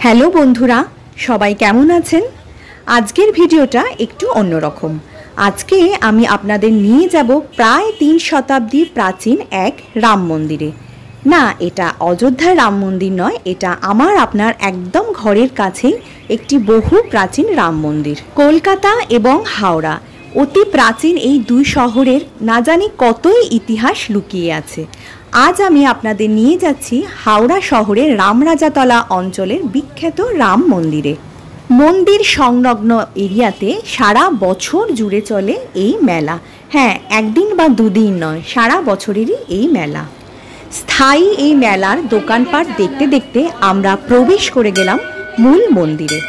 Hello বন্ধুরা, সবাই কেমন আছেন? আজকের ভিডিওটা একটু অন্যরকম। আজকে আমি আপনাদের নিয়ে যাব প্রায় 3 শতাব্দী প্রাচীন এক রাম মন্দিরে। না, এটা অযোধ্যার রাম মন্দির নয়, এটা আমার আপনার একদম ঘরের কাছেই একটি বহু প্রাচীন রাম মন্দির। কলকাতা এবং হাওড়া, অতি প্রাচীন এই দুই শহরের না জানি কতই ইতিহাস লুকিয়ে আছে। আজ আমি আপনাদের নিয়ে যাচ্ছি হাওড়া শহরের রামরাজাতলা অঞ্চলের বিখ্যাত রাম মন্দিরে। মন্দির সংলগ্ন এরিয়াতে সারা বছর জুড়ে চলে এই মেলা। হ্যাঁ, একদিন বা দুদিন নয়, সারা বছরেরই এই মেলা। স্থায়ী এই মেলার দোকানপাট দেখতে দেখতে আমরা প্রবেশ করে গেলাম মূল মন্দিরে।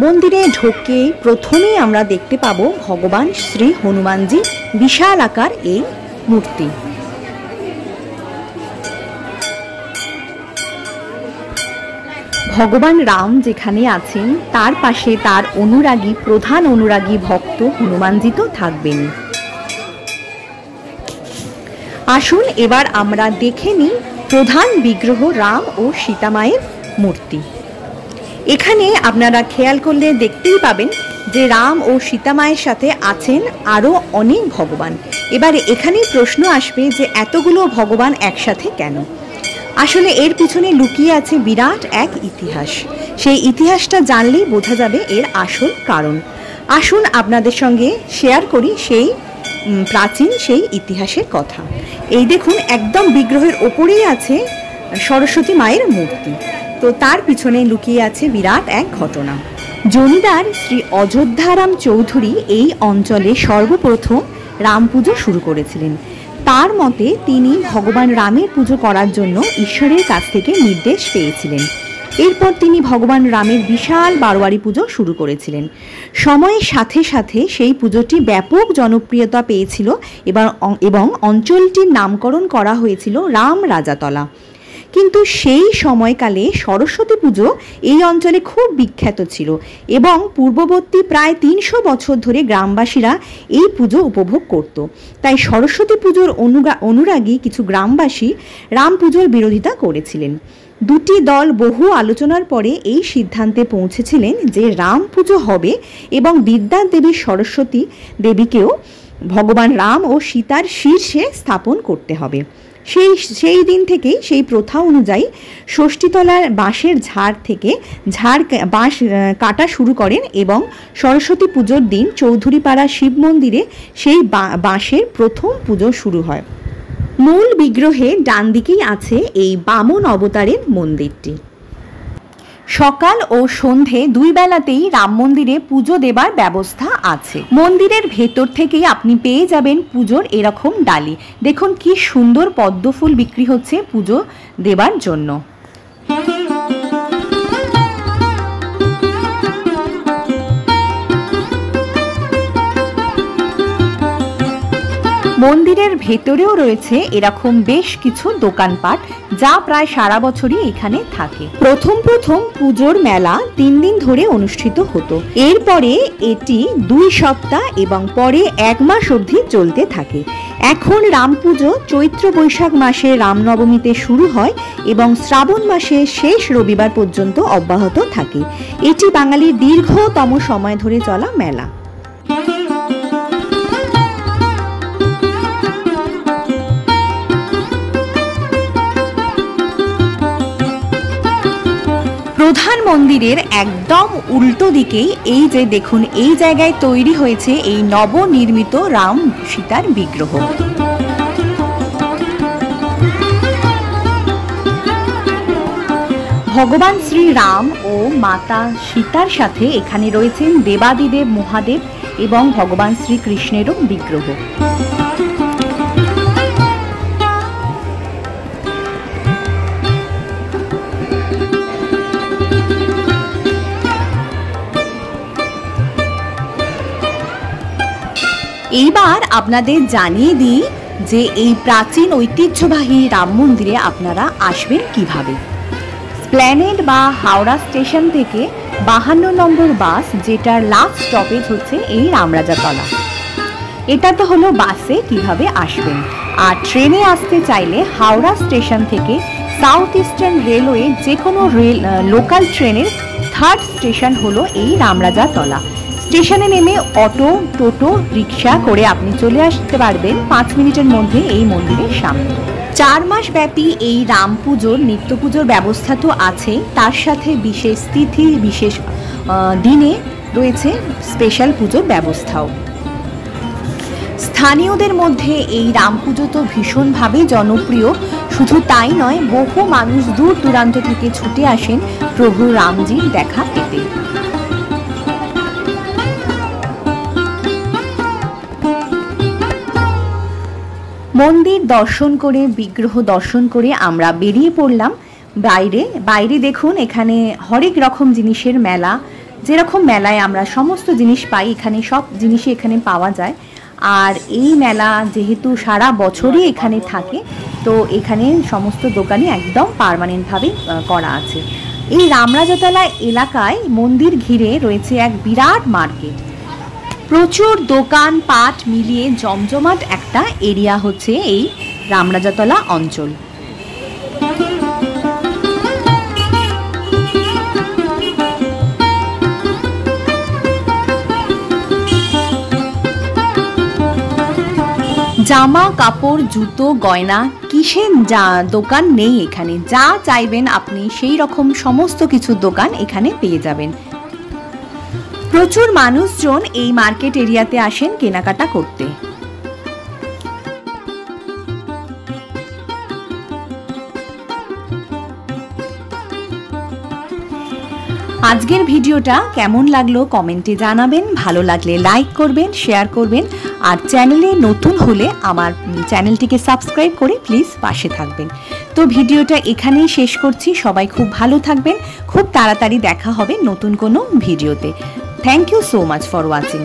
মন্দিরে ঢোকে প্রথমেই আমরা দেখতে পাবো ভগবান শ্রী হনুমানজি বিশাল আকার এই মূর্তি। ভগবান রাম যেখানে আছেন তার পাশে তার অনুরাগী, প্রধান অনুরাগী ভক্ত হনুমানজি তো থাকবেন। আসুন এবার আমরা দেখে নিই প্রধান বিগ্রহ রাম ও সীতা মায়ের মূর্তি। এখানে আপনারা খেয়াল করলে দেখতেই পাবেন যে রাম ও সীতা মায়ের সাথে আছেন আরও অনেক ভগবান। এবারে এখানেই প্রশ্ন আসবে যে এতগুলো ভগবান একসাথে কেন? আসলে এর পিছনে লুকিয়ে আছে বিরাট এক ইতিহাস। সেই ইতিহাসটা জানলেই বোঝা যাবে এর আসল কারণ। আসুন আপনাদের সঙ্গে শেয়ার করি সেই প্রাচীন সেই ইতিহাসের কথা। এই দেখুন, একদম বিগ্রহের ওপরেই আছে সরস্বতী মায়ের মূর্তি। তো তার পিছনে লুকিয়ে আছে বিরাট এক ঘটনা। জমিদার শ্রী অযোধ্যারাম চৌধুরী এই অঞ্চলে সর্বপ্রথম রাম পুজো শুরু করেছিলেন। তার মতে তিনি ভগবান রামের পুজো করার জন্য ঈশ্বরের কাছ থেকে নির্দেশ পেয়েছিলেন। এরপর তিনি ভগবান রামের বিশাল বারোয়ারি পুজো শুরু করেছিলেন। সময়ের সাথে সাথে সেই পুজোটি ব্যাপক জনপ্রিয়তা পেয়েছিল এবং অঞ্চলটির নামকরণ করা হয়েছিল রামরাজাতলা। কিন্তু সেই সময়কালে সরস্বতী পুজো এই অঞ্চলে খুব বিখ্যাত ছিল এবং পূর্ববর্তী প্রায় 300 বছর ধরে গ্রামবাসীরা এই পুজো উপভোগ করত। তাই সরস্বতী পুজোর অনুরাগী কিছু গ্রামবাসী রাম পুজোর বিরোধিতা করেছিলেন। দুটি দল বহু আলোচনার পরে এই সিদ্ধান্তে পৌঁছেছিলেন যে রাম পুজো হবে এবং বিদ্যার দেবী সরস্বতী দেবীকেও ভগবান রাম ও সীতার শীর্ষে স্থাপন করতে হবে। সেই দিন থেকেই সেই প্রথা অনুযায়ী ষষ্ঠীতলার বাঁশের ঝাড় থেকে বাঁশ কাটা শুরু করেন এবং সরস্বতী পুজোর দিন চৌধুরীপাড়া শিব মন্দিরে সেই বাঁশের প্রথম পুজো শুরু হয়। মূল বিগ্রহের ডান দিকেই আছে এই বামন অবতারের মন্দিরটি। সকাল ও সন্ধে দুই বেলাতেই রাম মন্দিরে পুজো দেবার ব্যবস্থা আছে। মন্দিরের ভেতর থেকেই আপনি পেয়ে যাবেন পুজোর এরকম ডালি। দেখুন কি সুন্দর পদ্ম ফুল বিক্রি হচ্ছে পুজো দেবার জন্য। মন্দিরের ভেতরেও রয়েছে এরকম বেশ কিছু দোকানপাট যা প্রায় সারা বছরই এখানে থাকে। প্রথম পুজোর মেলা 3 দিন ধরে অনুষ্ঠিত হতো। এরপরে এটি 2 সপ্তাহ এবং পরে 1 মাস অবধি চলতে থাকে। এখন রাম পুজো চৈত্র বৈশাখ মাসে রামনবমীতে শুরু হয় এবং শ্রাবণ মাসে শেষ রবিবার পর্যন্ত অব্যাহত থাকে। এটি বাঙালির দীর্ঘতম সময় ধরে চলা মেলা। প্রধান মন্দিরের একদম উল্টো দিকেই এই যে দেখুন, এই জায়গায় তৈরি হয়েছে এই নবনির্মিত রাম সীতার বিগ্রহ। ভগবান শ্রী রাম ও মাতা সীতার সাথে এখানে রয়েছেন দেবাদিদেব মহাদেব এবং ভগবান শ্রীকৃষ্ণেরও বিগ্রহ। এইবার আপনাদের জানিয়ে দিই যে এই প্রাচীন ঐতিহ্যবাহী রাম মন্দিরে আপনারা আসবেন কিভাবে। স্প্ল্যানেড বা হাওড়া স্টেশন থেকে 52 নম্বর বাস, যেটার লাস্ট স্টপেজ হচ্ছে এই রামরাজাতলা। এটা তো হলো বাসে কিভাবে আসবেন। আর ট্রেনে আসতে চাইলে হাওড়া স্টেশন থেকে সাউথ ইস্টার্ন রেলওয়ে যে কোনো লোকাল ট্রেনের থার্ড স্টেশন হলো এই রামরাজাতলা। স্টেশনে নেমে অটো, টোটো, রিক্সা করে আপনি চলে আসতে পারবেন 5 মিনিটের মধ্যে এই মন্দিরের সামনে। 4 মাস ব্যাপী এই রাম পুজোর নিত্য পুজোর ব্যবস্থা তো আছে, তার সাথে বিশেষ তিথি, বিশেষ দিনে রয়েছে স্পেশাল পুজোর ব্যবস্থাও। স্থানীয়দের মধ্যে এই রাম পুজো তো ভীষণভাবে জনপ্রিয়। শুধু তাই নয়, বহু মানুষ দূর দূরান্ত থেকে ছুটে আসেন প্রভু রামজির দেখা পেতে। মন্দির দর্শন করে, বিগ্রহ দর্শন করে আমরা বেরিয়ে পড়লাম বাইরে। দেখুন এখানে হরেক রকম জিনিসের মেলা। যেরকম মেলায় আমরা সমস্ত জিনিস পাই, এখানে সব জিনিসই এখানে পাওয়া যায়। আর এই মেলা যেহেতু সারা বছরই এখানে থাকে, তো এখানে সমস্ত দোকানই একদম পার্মানেন্টভাবে করা আছে। এই রামরাজাতলা এলাকায় মন্দির ঘিরে রয়েছে এক বিরাট মার্কেট। প্রচুর দোকান পাট মিলিয়ে জমজমাট একটা এরিয়া হচ্ছে এই রামরাজাতলা অঞ্চল। জামা কাপড়, জুতো, গয়না, কিসের দোকান নেই এখানে। যা চাইবেন আপনি সেই রকম সমস্ত কিছু দোকান এখানে পেয়ে যাবেন। প্রচুর মানুষজন এই মার্কেট এরিয়াতে আসেন কেনাকাটা করতে। আজকের ভিডিওটা কেমন লাগলো কমেন্টে জানাবেন। ভালো লাগলে লাইক করবেন, শেয়ার করবেন, আর চ্যানেলে নতুন হলে আমার চ্যানেলটিকে সাবস্ক্রাইব করে প্লিজ পাশে থাকবেন। তো ভিডিওটা এখানেই শেষ করছি। সবাই খুব ভালো থাকবেন। খুব তাড়াতাড়ি দেখা হবে নতুন কোনো ভিডিওতে। Thank you so much for watching.